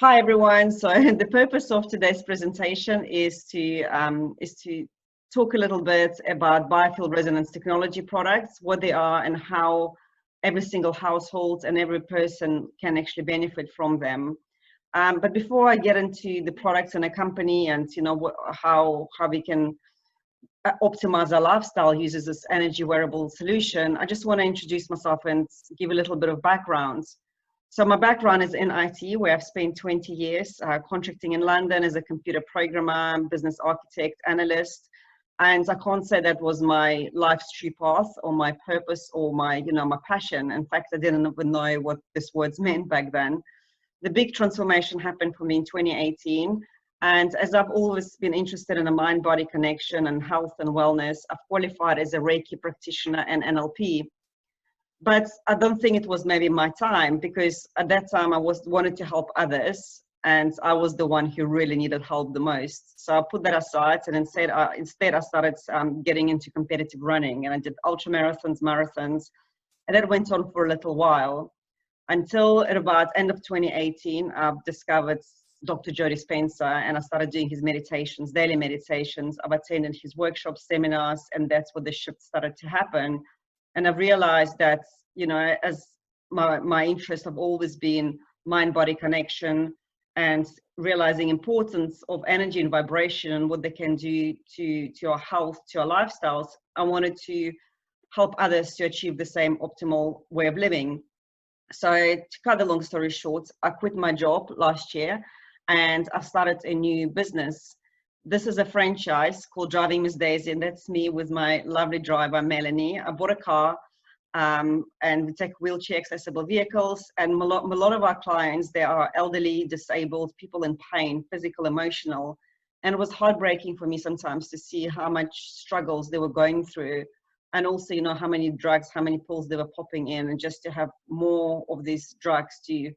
Hi everyone. So the purpose of today's presentation is to talk a little bit about Biofield Resonance Technology products, what they are, and how every single household and every person can actually benefit from them. But before I get into the products and a company and how we can optimize our lifestyle uses this energy wearable solution, I just want to introduce myself and give a little bit of background. So my background is in IT, where I've spent 20 years contracting in London as a computer programmer, business architect, analyst. And I can't say that was my life's true path or my purpose or my passion. In fact, I didn't even know what these words meant back then. The big transformation happened for me in 2018. And as I've always been interested in a mind-body connection and health and wellness, I've qualified as a Reiki practitioner and NLP. But I don't think it was maybe my time, because at that time I wanted to help others, and I was the one who really needed help the most. So I put that aside, and instead I started getting into competitive running, and I did ultra marathons, and that went on for a little while until at about end of 2018 I've discovered Dr. Joe Dispenza, and I started doing his meditations, daily meditations. I've attended his workshops, seminars, and that's where the shift started to happen. And I've realized that, as my interests have always been mind-body connection and realizing importance of energy and vibration and what they can do to our health, to our lifestyles, I wanted to help others to achieve the same optimal way of living. So to cut the long story short, I quit my job last year and I started a new business. This is a franchise called Driving Miss Daisy, and that's me with my lovely driver, Melanie. I bought a car and we take wheelchair accessible vehicles, and a lot of our clients, they are elderly, disabled, people in pain, physical, emotional. And it was heartbreaking for me sometimes to see how much struggles they were going through, and also, how many drugs, how many pills they were popping in, and just to have more of these drugs to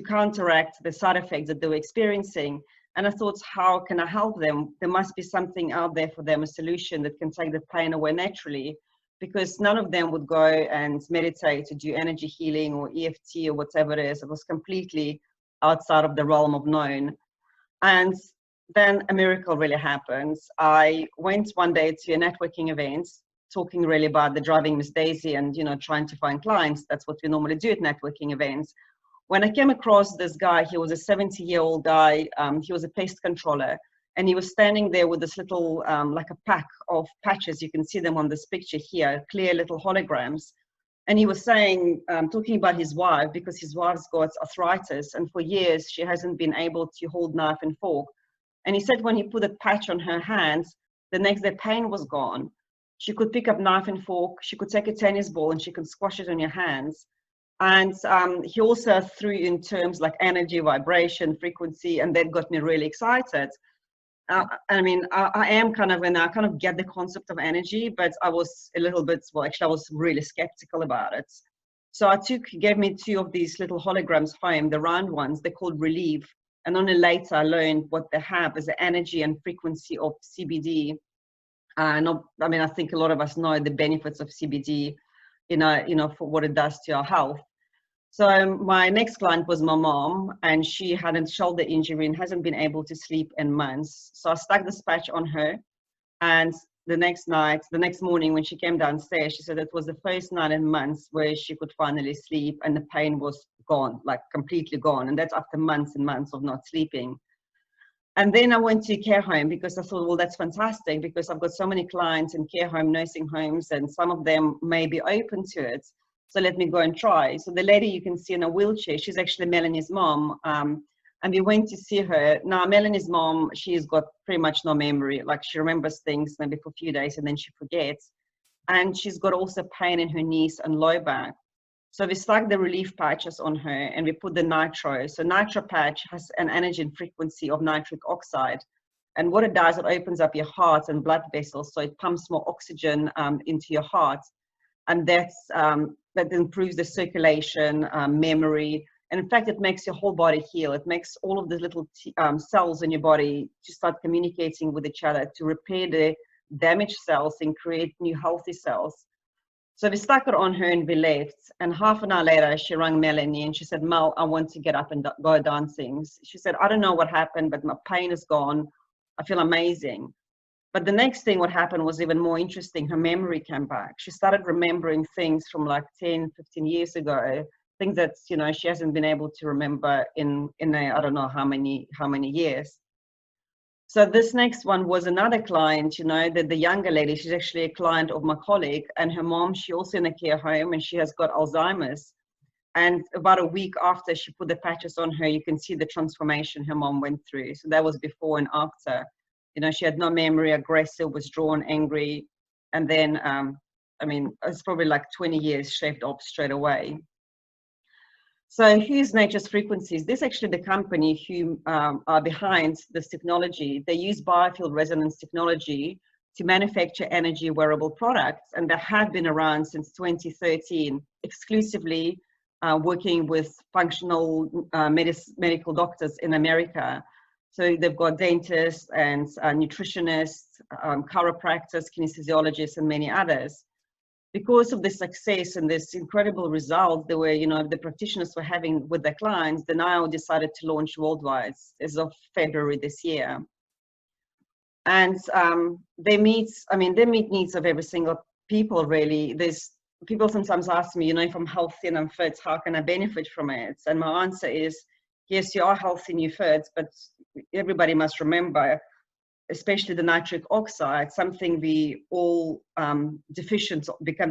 counteract the side effects that they were experiencing. And I thought, how can I help them? There must be something out there for them, a solution that can take the pain away naturally, because none of them would go and meditate to do energy healing or EFT or whatever it is. It was completely outside of the realm of known. And then a miracle really happens. I went one day to a networking event, talking really about the Driving Miss Daisy and, trying to find clients. That's what we normally do at networking events. When I came across this guy, he was a 70-year-old guy. He was a pest controller, and he was standing there with this little, like a pack of patches. You can see them on this picture here, clear little holograms. And he was saying, talking about his wife, because his wife's got arthritis, and for years she hasn't been able to hold knife and fork. And he said when he put a patch on her hands, the next day pain was gone. She could pick up knife and fork, she could take a tennis ball and she could squash it on your hands. And he also threw in terms like energy, vibration, frequency, and that got me really excited. I am kind of, and I kind of get the concept of energy, but I was a little bit, well, actually, I was really skeptical about it. So he gave me 2 of these little holograms home, the round ones. They're called Relief. And only later I learned what they have is the energy and frequency of CBD. I think a lot of us know the benefits of CBD, for what it does to our health. So my next client was my mom, and she had a shoulder injury and hasn't been able to sleep in months. So I stuck this patch on her, and the next morning when she came downstairs, she said it was the first night in months where she could finally sleep and the pain was gone, like completely gone. And that's after months and months of not sleeping. And then I went to care home because I thought, well, that's fantastic, because I've got so many clients in care home, nursing homes, and some of them may be open to it. So let me go and try. So the lady you can see in a wheelchair, she's actually Melanie's mom. And we went to see her. Now, Melanie's mom, she's got pretty much no memory. Like, she remembers things maybe for a few days and then she forgets. And she's got also pain in her knees and low back. So we stuck the Relief patches on her and we put the Nitro. So Nitro patch has an energy and frequency of nitric oxide. And what it does, it opens up your heart and blood vessels. So it pumps more oxygen into your heart. And that improves the circulation, memory. And in fact, it makes your whole body heal. It makes all of the little cells in your body to start communicating with each other to repair the damaged cells and create new healthy cells. So we stuck it on her and we left. And half an hour later, she rang Melanie and she said, Mel, I want to get up and go dancing. She said, I don't know what happened, but my pain is gone. I feel amazing. But the next thing, what happened was even more interesting. Her memory came back. She started remembering things from like 10, 15 years ago, things that, you know, she hasn't been able to remember in I don't know how many years. So this next one was another client, you know, the younger lady. She's actually a client of my colleague, and her mom, she also in a care home, and she has got Alzheimer's. And about a week after she put the patches on her, you can see the transformation her mom went through. So that was before and after. You know, she had no memory, aggressive, withdrawn, angry. And then, I mean, it's probably like 20 years shaved off straight away. So here's Nature's Frequencies. This is actually the company who are behind this technology. They use Biofield Resonance Technology to manufacture energy wearable products. And they have been around since 2013, exclusively working with functional medical doctors in America. So they've got dentists and nutritionists, chiropractors, kinesiologists, and many others. Because of the success and this incredible result that were, you know, the practitioners were having with their clients, they now decided to launch worldwide as of February this year. And they meet needs of every single people, really. There's people sometimes ask me, you know, if I'm healthy and I'm fit, how can I benefit from it? And my answer is, yes, you are healthy and you're fit, but everybody must remember, especially the nitric oxide, something we all become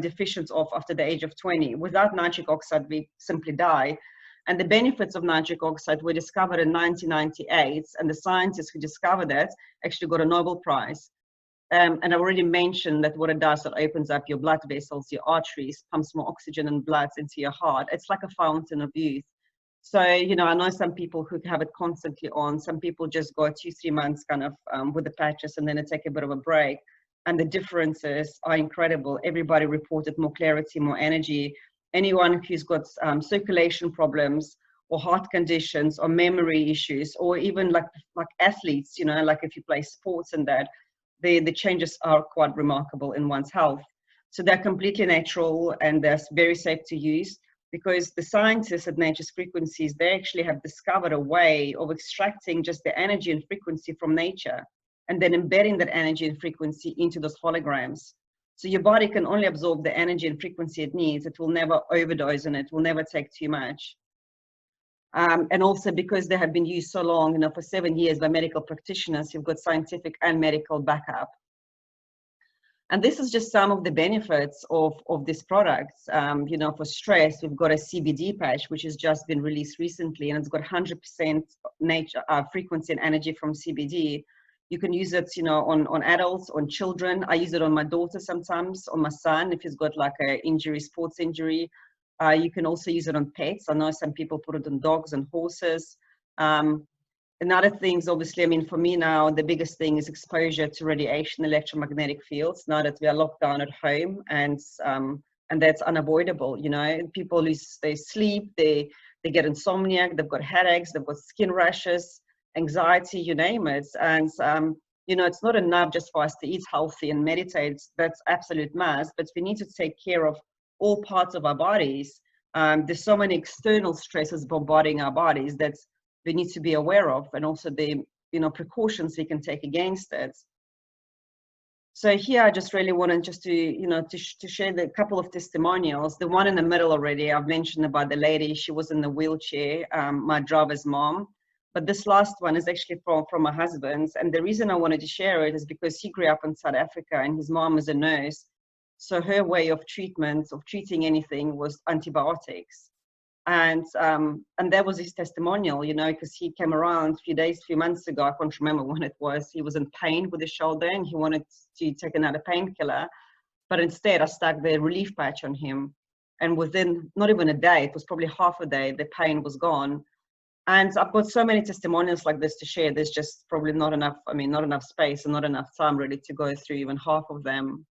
deficient of after the age of 20. Without nitric oxide, we simply die. And the benefits of nitric oxide were discovered in 1998, and the scientists who discovered that actually got a Nobel Prize. And I already mentioned that what it does, it opens up your blood vessels, your arteries, pumps more oxygen and blood into your heart. It's like a fountain of youth. So, you know, I know some people who have it constantly on. Some people just go 2-3 months kind of with the patches and then they take a bit of a break. And the differences are incredible. Everybody reported more clarity, more energy. Anyone who's got circulation problems or heart conditions or memory issues, or even like athletes, you know, like if you play sports and that, the changes are quite remarkable in one's health. So they're completely natural and they're very safe to use. Because the scientists at Nature's Frequencies, they actually have discovered a way of extracting just the energy and frequency from nature and then embedding that energy and frequency into those holograms. So your body can only absorb the energy and frequency it needs. It will never overdose on it, will never take too much. And also because they have been used so long, you know, for 7 years by medical practitioners, you've got scientific and medical backup. And this is just some of the benefits of these products. You know, for stress, we've got a CBD patch, which has just been released recently, and it's got 100% nature, frequency and energy from CBD. You can use it, you know, on adults, on children. I use it on my daughter sometimes, on my son, if he's got like a injury, sports injury. You can also use it on pets. I know some people put it on dogs and horses. And other things, obviously, I mean, for me now, the biggest thing is exposure to radiation, electromagnetic fields, now that we are locked down at home, and that's unavoidable. You know, people lose their sleep, they get insomnia, they've got headaches, they've got skin rashes, anxiety, you name it. And, you know, it's not enough just for us to eat healthy and meditate. That's absolute must, but we need to take care of all parts of our bodies. There's so many external stresses bombarding our bodies that we need to be aware of, and also the, you know, precautions we can take against it. So here I just really wanted just to, you know, to share the couple of testimonials. The one in the middle already, I've mentioned about the lady, she was in the wheelchair, my driver's mom. But this last one is actually from my husband's. And the reason I wanted to share it is because he grew up in South Africa and his mom is a nurse. So her way of treating anything was antibiotics. And that was his testimonial, you know, because he came around a few months ago, I can't remember when it was. He was in pain with his shoulder and he wanted to take another painkiller, but instead I stuck the relief patch on him, and within not even a day, it was probably half a day, the pain was gone. And I've got so many testimonials like this to share. There's just probably not enough, I mean, not enough space and not enough time really to go through even half of them.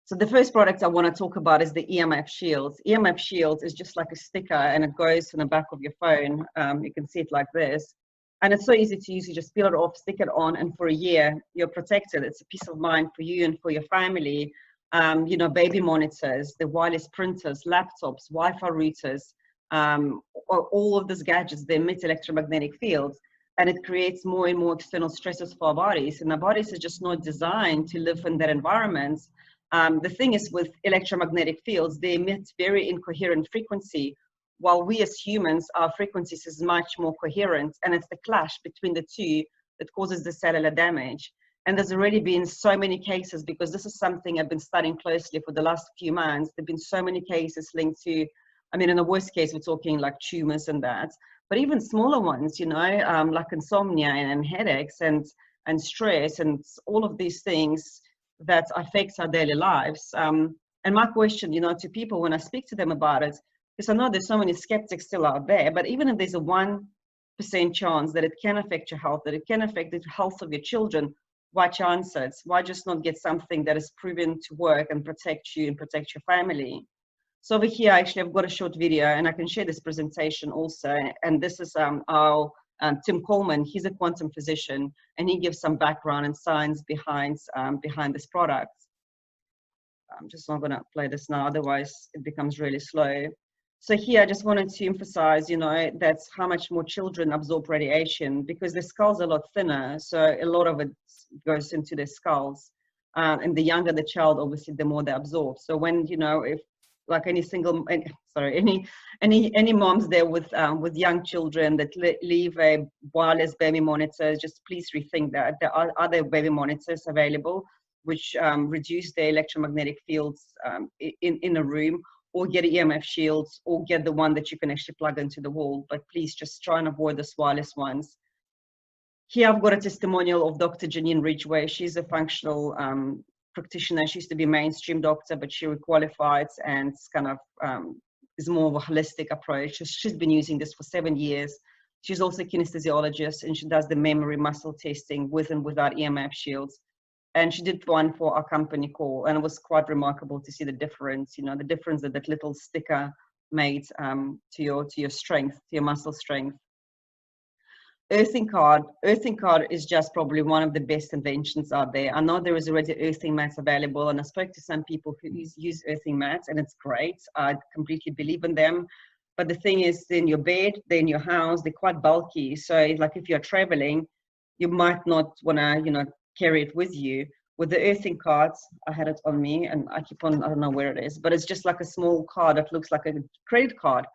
So the first product I want to talk about is the EMF Shield. EMF Shield is just like a sticker and it goes in the back of your phone. You can see it like this. And it's so easy to use. You just peel it off, stick it on, and for a year, you're protected. It's a peace of mind for you and for your family. you know, baby monitors, the wireless printers, laptops, Wi-Fi routers, all of these gadgets, they emit electromagnetic fields, and it creates more and more external stresses for our bodies. And our bodies are just not designed to live in that environment. The thing is, with electromagnetic fields, they emit very incoherent frequency, while we as humans, our frequencies is much more coherent, and it's the clash between the two that causes the cellular damage. And there's already been so many cases, because this is something I've been studying closely for the last few months. There've been so many cases linked to, I mean, in the worst case, we're talking like tumors and that, but even smaller ones, you know, like insomnia and headaches and stress and all of these things that affects our daily lives. And my question, you know, to people when I speak to them about it, because I know there's so many skeptics still out there, but even if there's a 1% chance that it can affect your health, that it can affect the health of your children, why chance it? Why just not get something that is proven to work and protect you and protect your family? So over here, actually, I've got a short video, and I can share this presentation also. And this is our Tim Coleman. He's a quantum physician, and he gives some background and science behind this product. I'm just not going to play this now, otherwise it becomes really slow. So here, I just wanted to emphasize, you know, that's how much more children absorb radiation, because the skulls are a lot thinner, so a lot of it goes into their skulls. And the younger the child, obviously, the more they absorb. So when, you know, if like any moms there with young children that leave a wireless baby monitor, just please rethink that. There are other baby monitors available which reduce the electromagnetic fields in a room, or get EMF shields, or get the one that you can actually plug into the wall. But please just try and avoid the wireless ones. Here I've got a testimonial of Dr. Janine Ridgway. She's a functional practitioner. She used to be a mainstream doctor, but she requalified and kind of is more of a holistic approach. She's been using this for 7 years. She's also a kinesiologist, and she does the memory muscle testing with and without EMF shields. And she did one for our company call, and it was quite remarkable to see the difference, you know, the difference that that little sticker made to your strength, to your muscle strength. Earthing card is just probably one of the best inventions out there. I know there is already earthing mats available, and I spoke to some people who use earthing mats, and it's great. I completely believe in them. But the thing is, in your bed, they're in your house, they're quite bulky. So like if you're traveling, you might not want to, you know, carry it with you. With the earthing cards, I had it on me, and I keep on, I don't know where it is, but it's just like a small card that looks like a credit card.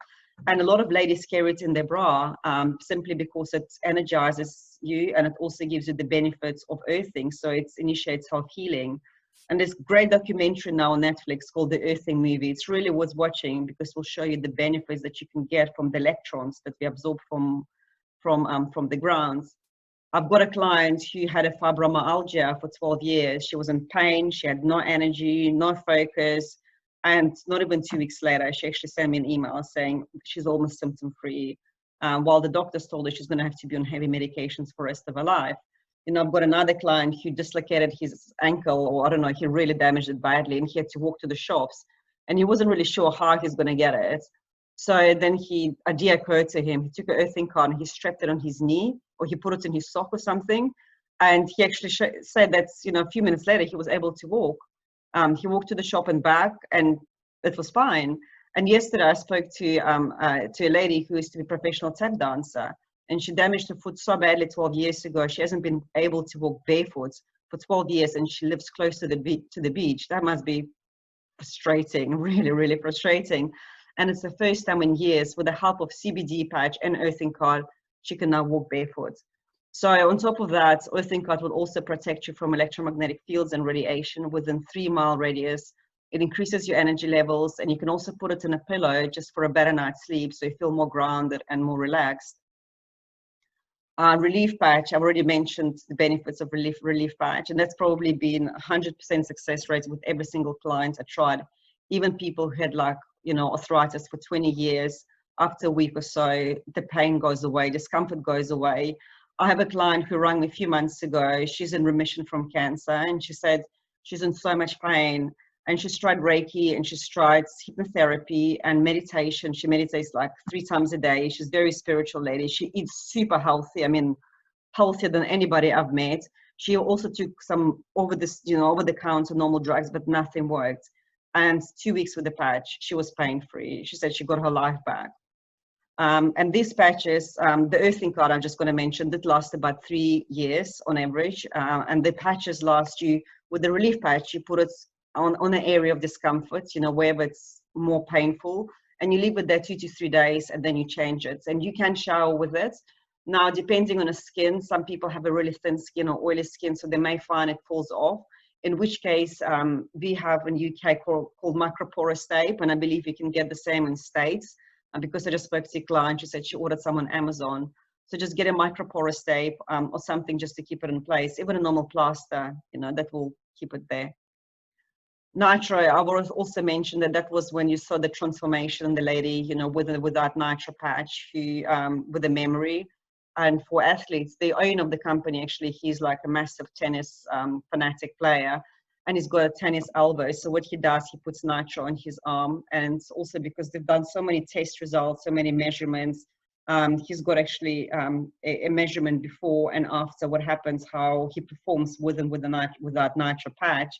And a lot of ladies carry it in their bra simply because it energizes you, and it also gives you the benefits of earthing. So it initiates health healing. And there's a great documentary now on Netflix called The Earthing Movie. It's really worth watching, because we'll show you the benefits that you can get from the electrons that we absorb from the ground. I've got a client who had a fibromyalgia for 12 years. She was in pain. She had no energy, no focus. And not even 2 weeks later, she actually sent me an email saying she's almost symptom-free, while the doctors told her she's going to have to be on heavy medications for the rest of her life. You know, I've got another client who dislocated his ankle, or I don't know, he really damaged it badly, and he had to walk to the shops. And he wasn't really sure how he's going to get it. So then idea occurred to him. He took an earthing card and he strapped it on his knee, or he put it in his sock or something. And he actually said that, you know, a few minutes later, he was able to walk. He walked to the shop and back, and it was fine. And yesterday I spoke to a lady who used to be a professional tap dancer, and she damaged her foot so badly 12 years ago. She hasn't been able to walk barefoot for 12 years, and she lives close to the beach. That must be frustrating, really, really frustrating. And it's the first time in years, with the help of CBD patch and earthing card, she can now walk barefoot. So on top of that, earthing card will also protect you from electromagnetic fields and radiation within 3-mile radius. It increases your energy levels, and you can also put it in a pillow just for a better night's sleep, so you feel more grounded and more relaxed. Relief patch, I've already mentioned the benefits of relief patch, and that's probably been 100% success rate with every single client I tried. Even people who had, like, you know, arthritis for 20 years, after a week or so, the pain goes away, discomfort goes away. I have a client who rang me a few months ago. She's in remission from cancer, and she said she's in so much pain, and she's tried Reiki, and she's tried hypnotherapy and meditation. She meditates like 3 times a day. She's a very spiritual lady. She eats super healthy. I mean, healthier than anybody I've met. She also took some over the counter normal drugs, but nothing worked. And 2 weeks with the patch, she was pain-free. She said she got her life back. And these patches, the earthing card I'm just going to mention, that lasts about 3 years on average. And the patches last you, with the relief patch, you put it on an area of discomfort, wherever it's more painful, and you leave it there 2 to 3 days, and then you change it. And you can shower with it. Now, depending on the skin, some people have a really thin skin or oily skin, so they may find it falls off. In which case, we have in UK called microporous tape, and I believe you can get the same in States. And because I just spoke to a client, she said she ordered some on Amazon. So just get a microporous tape or something just to keep it in place. Even a normal plaster, that will keep it there. Nitro, I was also mentioned that was when you saw the transformation in the lady, with that nitro patch, who with the memory. And for athletes, the owner of the company, actually, he's like a massive tennis fanatic player. And he's got a tennis elbow. So what he does, he puts nitro on his arm. And also because they've done so many test results, so many measurements, he's got actually a measurement before and after what happens, how he performs with that nitro patch.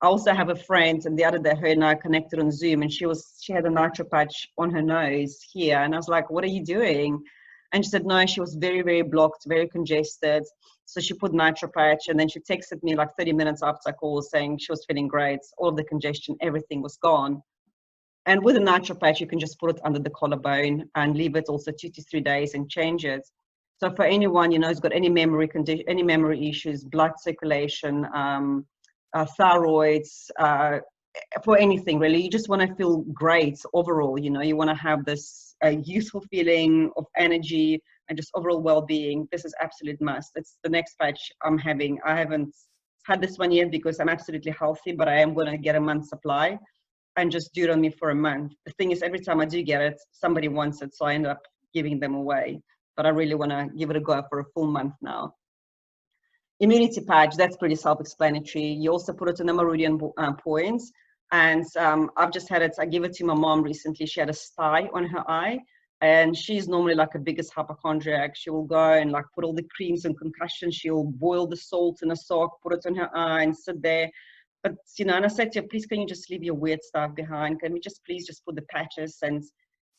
I also have a friend, and the other day her and I connected on Zoom, and she had a nitro patch on her nose here. And I was like, what are you doing? And she said, no, she was very, very blocked, very congested. So she put nitro patch, and then she texted me like 30 minutes after I called saying she was feeling great. All of the congestion, everything was gone. And with a nitro patch, you can just put it under the collarbone and leave it also 2 to 3 days and change it. So for anyone, who's got any memory issues, blood circulation, thyroids, for anything really, you just want to feel great overall. You want to have this youthful feeling of energy and just overall well-being. This is absolute must. It's the next patch I'm having. I haven't had this one yet because I'm absolutely healthy, but I am going to get a month's supply and just do it on me for a month. The thing is, every time I do get it, somebody wants it, so I end up giving them away. But I really want to give it a go for a full month now. Immunity patch, that's pretty self-explanatory. You also put it in the meridian points. And I've just had it, I gave it to my mom recently. She had a sty on her eye, and she's normally like a biggest hypochondriac. She will go and like put all the creams and concussion. She'll boil the salt in a sock, put it on her eye and sit there. But, and I said to her, please, can you just leave your weird stuff behind? Can we please just put the patches and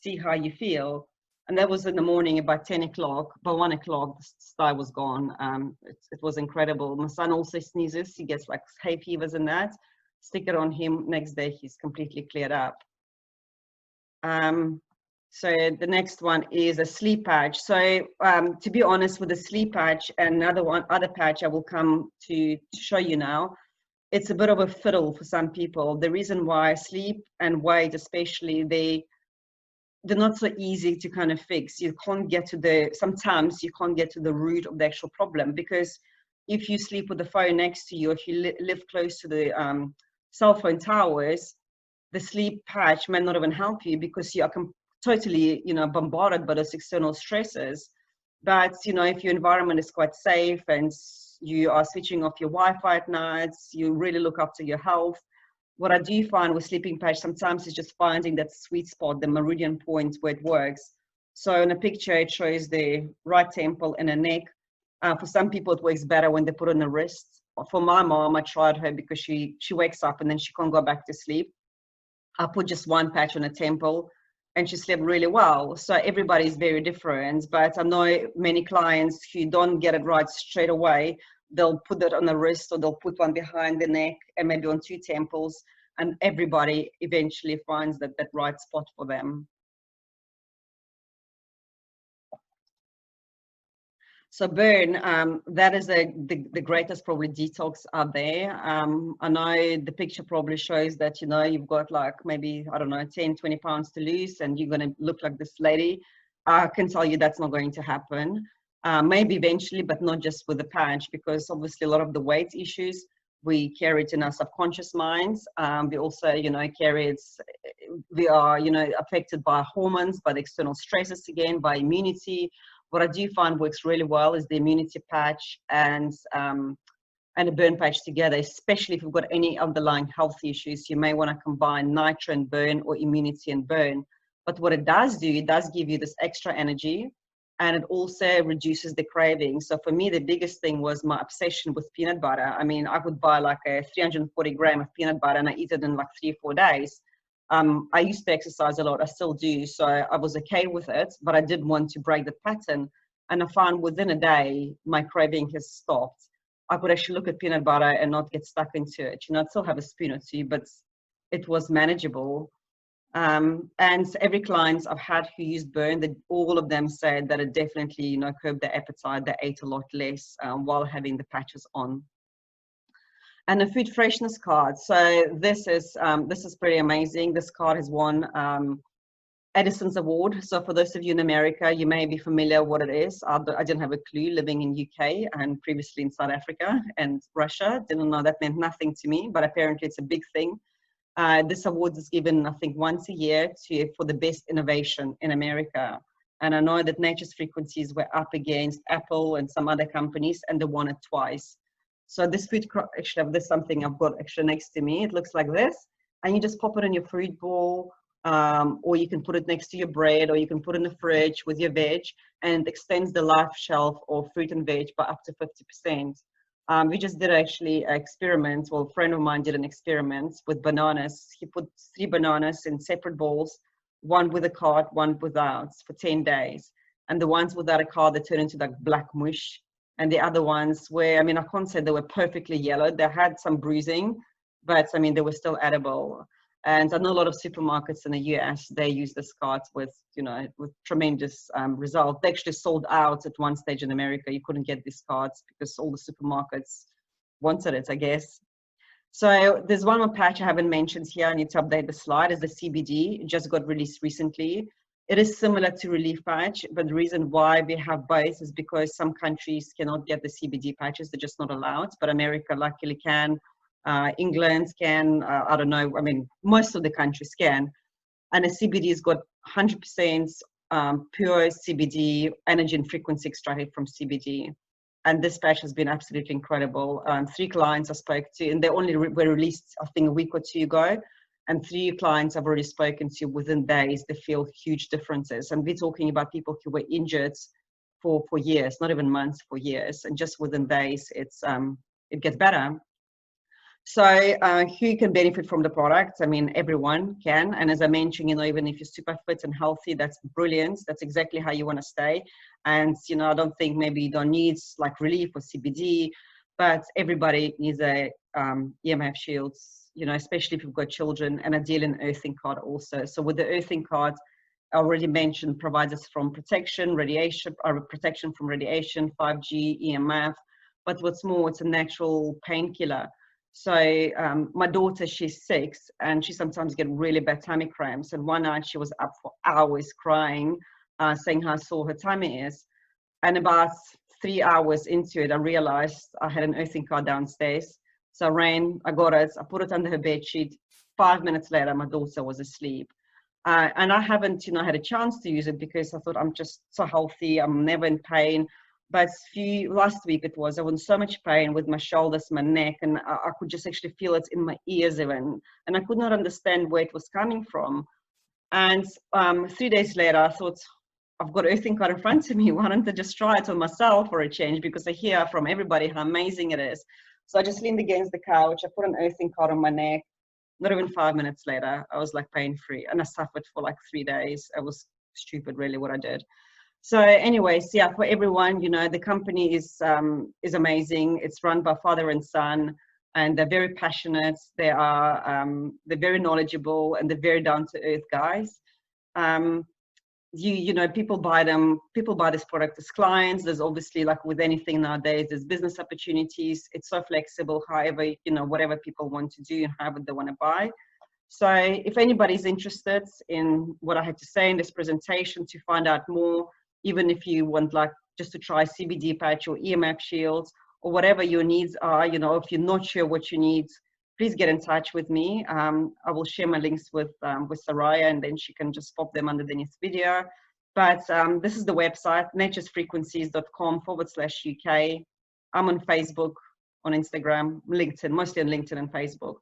see how you feel? And that was in the morning about 10 o'clock. By 1 o'clock, the sty was gone. It was incredible. My son also sneezes. He gets like hay fevers and that. Stick it on him, next day he's completely cleared up. So the next one is a sleep patch. So to be honest, with the sleep patch and other patch I will come to show you now, it's a bit of a fiddle for some people. The reason why sleep and weight especially, they're not so easy to kind of fix. Sometimes you can't get to the root of the actual problem, because if you sleep with the phone next to you, if you live close to the cell phone towers, the sleep patch may not even help you because you are totally, bombarded by those external stresses. But, if your environment is quite safe and you are switching off your Wi-Fi at nights, you really look after your health. What I do find with sleeping patch sometimes is just finding that sweet spot, the meridian point where it works. So in a picture, it shows the right temple and a neck. For some people, it works better when they put on the wrist. For my mom, I tried her because she wakes up and then she can't go back to sleep. I put just one patch on a temple and she slept really well. So everybody is very different, but I know many clients who don't get it right straight away. They'll put it on the wrist, or they'll put one behind the neck and maybe on 2 temples, and everybody eventually finds that right spot for them. So burn, that is the greatest probably detox out there. I know the picture probably shows that, you've got like maybe, I don't know, 10, 20 pounds to lose and you're going to look like this lady. I can tell you that's not going to happen. Maybe eventually, but not just with the patch, because obviously a lot of the weight issues, we carry it in our subconscious minds. We also, carry it, we are, affected by hormones, by the external stresses again, by immunity. What I do find works really well is the immunity patch and a burn patch together, especially if you've got any underlying health issues. You may want to combine nitro and burn, or immunity and burn. But what it does do, it does give you this extra energy. and it also reduces the craving. So for me, the biggest thing was my obsession with peanut butter. I mean, I could buy like a 340 gram of peanut butter and I eat it in like 3 or 4 days. I used to exercise a lot, I still do, so I was okay with it, but I did want to break the pattern. And I found within a day, my craving has stopped. I could actually look at peanut butter and not get stuck into it. You know, I'd still have a spoon or two, but it was manageable. And every client I've had who used Burn, that all of them said that it definitely, you know, curbed their appetite. They ate a lot less while having the patches on. And a food freshness card. So this is pretty amazing. This card has won Edison's Award. So for those of you in America, you may be familiar what it is. I didn't have a clue living in UK and previously in South Africa and Russia. Didn't know, that meant nothing to me, but apparently it's a big thing. This award is given, I think, once a year for the best innovation in America. And I know that Nature's Frequencies were up against Apple and some other companies, and they won it twice. So this food, actually, there's something I've got actually next to me. It looks like this, and you just pop it in your fruit bowl, or you can put it next to your bread, or you can put it in the fridge with your veg, and it extends the life shelf of fruit and veg by up to 50%. We just did actually an experiment. Well, a friend of mine did an experiment with bananas. He put 3 bananas in separate bowls, one with a card, one without, for 10 days. And the ones without a card, they turned into like black mush. And the other ones were, I mean, I can't say they were perfectly yellow. They had some bruising, but I mean, they were still edible. And I know a lot of supermarkets in the US, they use this card with, you know, with tremendous results. They actually sold out at one stage in America. You couldn't get these cards because all the supermarkets wanted it, I guess. So there's one more patch I haven't mentioned here. I need to update the slide. Is the CBD. It just got released recently. It is similar to Relief Patch, but the reason why we have both is because some countries cannot get the CBD patches. They're just not allowed, but America luckily can. England can, I don't know, I mean, most of the countries can. And the CBD has got 100% pure CBD, energy and frequency extracted from CBD. And this patch has been absolutely incredible. 3 clients I spoke to, and they only were released, I think, a week or 2 ago. And 3 clients I've already spoken to within days, they feel huge differences. And we're talking about people who were injured for years, not even months, for years. And just within days, it gets better. So who can benefit from the product? I mean, everyone can. And as I mentioned, you know, even if you're super fit and healthy, that's brilliant. That's exactly how you want to stay. And, you know, I don't think maybe you don't need like Relief or CBD, but everybody needs a EMF shields, you know, especially if you've got children, and ideally an earthing card also. So with the earthing card, I already mentioned, provides us from protection, radiation, or protection from radiation, 5G, EMF. But what's more, it's a natural painkiller. So my daughter, she's 6, and she sometimes gets really bad tummy cramps. And one night she was up for hours crying, saying how sore her tummy is. And about 3 hours into it, I realized I had an earthing card downstairs. So I ran, I got it, I put it under her bed sheet. 5 minutes later, my daughter was asleep. And I haven't, you know, had a chance to use it because I thought I'm just so healthy, I'm never in pain. But last week I was in so much pain with my shoulders, my neck, and I could just actually feel it in my ears even. And I could not understand where it was coming from. And 3 days later, I thought, I've got earthing card in front of me. Why don't I just try it on myself for a change? Because I hear from everybody how amazing it is. So I just leaned against the couch. I put an earthing card on my neck. Not even 5 minutes later, I was like pain-free. And I suffered for like 3 days. It was stupid, really, what I did. So anyways, yeah, for everyone, you know, the company is amazing. It's run by father and son, and they're very passionate. They're very knowledgeable, and they're very down to earth guys. You know, people buy this product as clients. There's obviously, like with anything nowadays, there's business opportunities. It's so flexible, however, you know, whatever people want to do and however they want to buy. So if anybody's interested in what I had to say in this presentation, to find out more, even if you want like just to try CBD patch or EMF shields or whatever your needs are, you know, if you're not sure what you need, please get in touch with me. I will share my links with Saraya, and then she can just pop them underneath this video. But this is the website, naturesfrequencies.com/UK. I'm on Facebook, on Instagram, LinkedIn, mostly on LinkedIn and Facebook.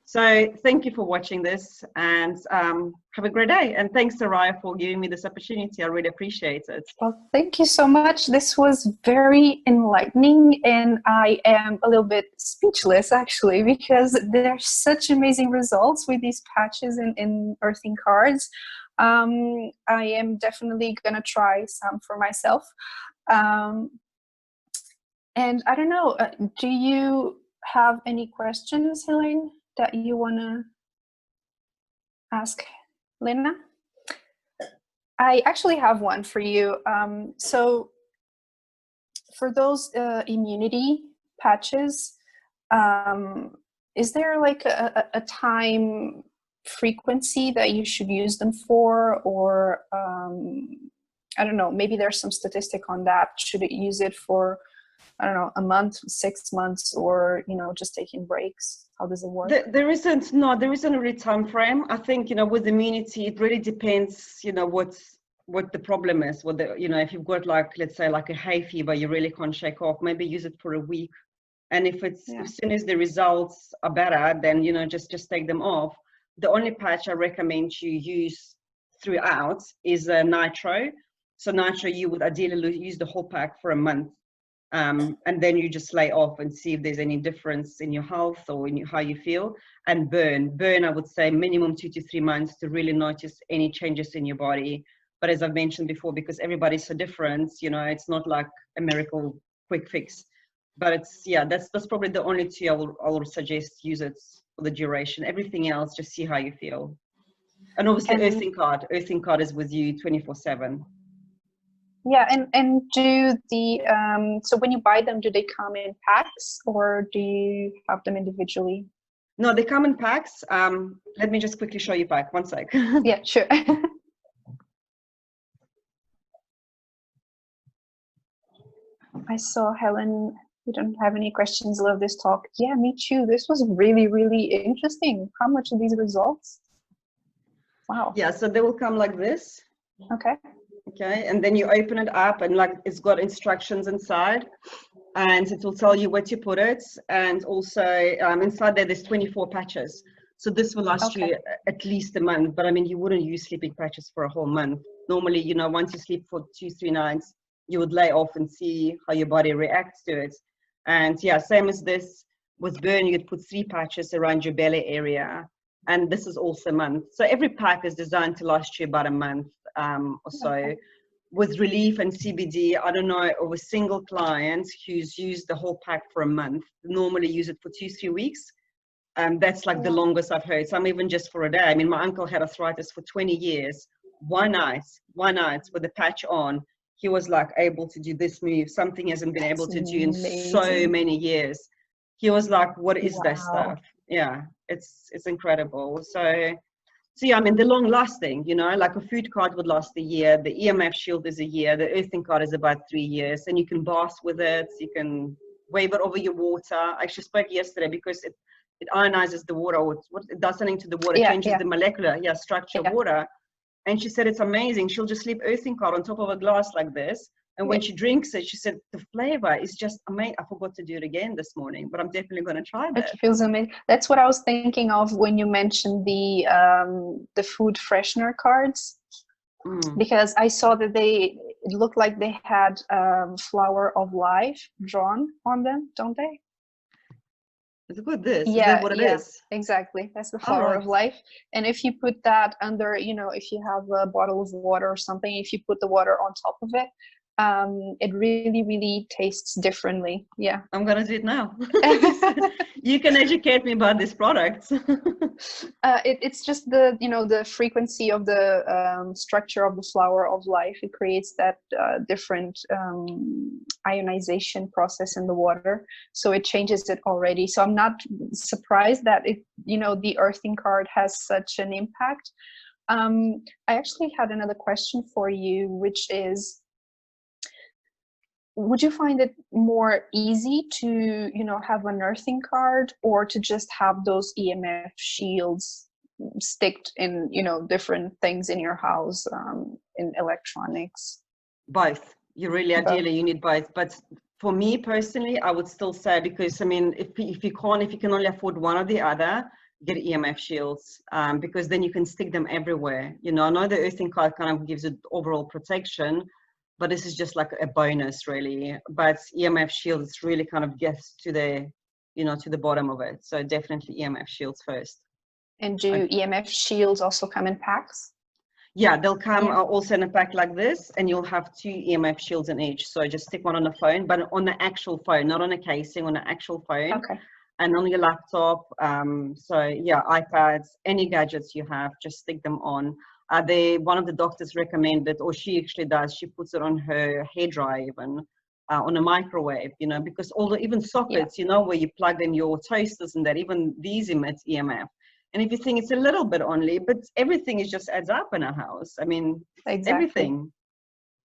So thank you for watching this, and have a great day. And thanks, Soraya, for giving me this opportunity. I really appreciate it. Well, thank you so much. This was very enlightening, and I am a little bit speechless actually, because there's such amazing results with these patches in earthing cards. I am definitely gonna try some for myself. And I don't know, do you have any questions, Helene, that you wanna ask Lena? I actually have one for you. So for those immunity patches, is there like a time frequency that you should use them for, or I don't know, maybe there's some statistic on that. Should it use it for, I don't know, a month, 6 months, or, you know, just taking breaks? How does it work? There isn't a really time frame. I think, you know, with immunity, it really depends, you know, what the problem is. What the, you know, if you've got like, let's say like a hay fever, you really can't shake off, maybe use it for a week. And if it's, as soon as the results are better, then, you know, just take them off. The only patch I recommend you use throughout is a nitro. So nitro, you would ideally use the whole pack for a month. And then you just lay off and see if there's any difference in your health or in how you feel. And burn, I would say minimum 2 to 3 months to really notice any changes in your body. But as I've mentioned before, because everybody's so different, you know, it's not like a miracle quick fix. But it's, yeah, that's probably the only two I will suggest use it for the duration. Everything else, just see how you feel. And obviously earthing card is with you 24/7. Yeah, and do the so when you buy them, do they come in packs or do you have them individually? No, they come in packs. Let me just quickly show you pack. One sec. Yeah, sure. I saw Helen. We don't have any questions. Love this talk. Yeah, me too. This was really, really interesting. How much of these results? Wow. Yeah, so they will come like this. Okay. Okay, and then you open it up, and like it's got instructions inside, and it will tell you where to put it. And also inside there's 24 patches. So this will last you at least a month. But I mean, you wouldn't use sleeping patches for a whole month. Normally, you know, once you sleep for 2-3 nights, you would lay off and see how your body reacts to it. And yeah, same as this with burn, you'd put 3 patches around your belly area. And this is also a month. So every pack is designed to last you about a month or so. Okay. With relief and CBD, I don't know of a single client who's used the whole pack for a month. Normally use it for 2-3 weeks. That's like the longest I've heard. Some even just for a day. I mean, my uncle had arthritis for 20 years. One night with the patch on, he was like able to do this move, something he hasn't been able to do in so many years. He was like, what is that stuff? Yeah, it's incredible. So yeah, I mean, the long lasting, you know, like a food card would last a year. The EMF shield is a year. The earthing card is about 3 years, and you can bath with it. You can wave it over your water. I actually spoke yesterday because it ionizes the water. Or it does something to the water, changes the molecular structure of water. And she said, it's amazing. She'll just sleep earthing card on top of a glass like this. And when she drinks it, she said, the flavor is just amazing. I forgot to do it again this morning, but I'm definitely going to try that. It feels amazing. That's what I was thinking of when you mentioned the food freshener cards. Because I saw that it looked like they had flower of life drawn on them, don't they? It's good, this. Is that what it is? Exactly. That's the flower of life. And if you put that under, you know, if you have a bottle of water or something, if you put the water on top of it, it really, really tastes differently. Yeah. I'm going to do it now. You can educate me about this product. It's just the, you know, the frequency of the structure of the flower of life. It creates that different ionization process in the water. So it changes it already. So I'm not surprised that it, you know, the earthing card has such an impact. I actually had another question for you, which is, would you find it more easy to, you know, have an earthing card, or to just have those EMF shields sticked in, you know, different things in your house, in electronics? Both. You really, ideally, you need both. But for me personally, I would still say, because I mean, if you can only afford one or the other, get EMF shields, because then you can stick them everywhere. You know, I know the earthing card kind of gives it overall protection, but this is just like a bonus really. But EMF shields really kind of gets to the, you know, to the bottom of it. So definitely EMF shields first. And do EMF shields also come in packs? Yeah, they'll come also in a pack like this, and you'll have 2 EMF shields in each. So just stick one on the phone, but on the actual phone, not on a casing, on the actual phone. Okay. And on your laptop. So yeah, iPads, any gadgets you have, just stick them on. One of the doctors recommended, or she actually does, she puts it on her hairdryer even, on a microwave, you know, because even sockets, you know, where you plug in your toasters and that, even these emit EMF. And if you think it's a little bit only, but everything is just adds up in a house. I mean, everything.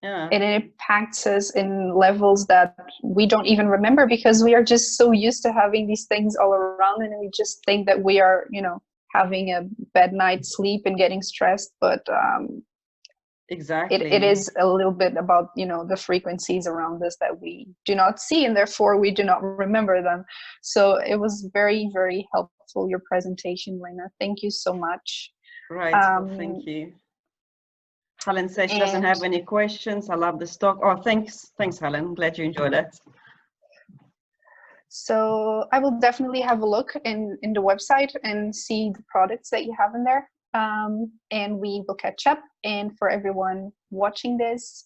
Yeah. And it impacts us in levels that we don't even remember, because we are just so used to having these things all around, and we just think that we are, you know, having a bad night's sleep and getting stressed. But exactly, it is a little bit about, you know, the frequencies around us that we do not see, and therefore we do not remember them. So it was very, very helpful, your presentation, Lena. Thank you so much. Right. Well, thank you. Helen says she doesn't have any questions. I love the stock. Oh, thanks, Helen. Glad you enjoyed it. So I will definitely have a look in the website and see the products that you have in there. And we will catch up. And for everyone watching this,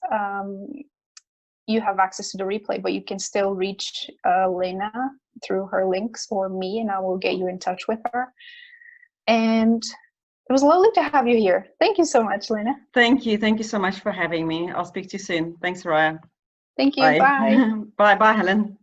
you have access to the replay, but you can still reach Lena through her links or me, and I will get you in touch with her. And it was lovely to have you here. Thank you so much, Lena. Thank you. Thank you so much for having me. I'll speak to you soon. Thanks, Raya. Thank you. Bye. Bye. Bye, Helen.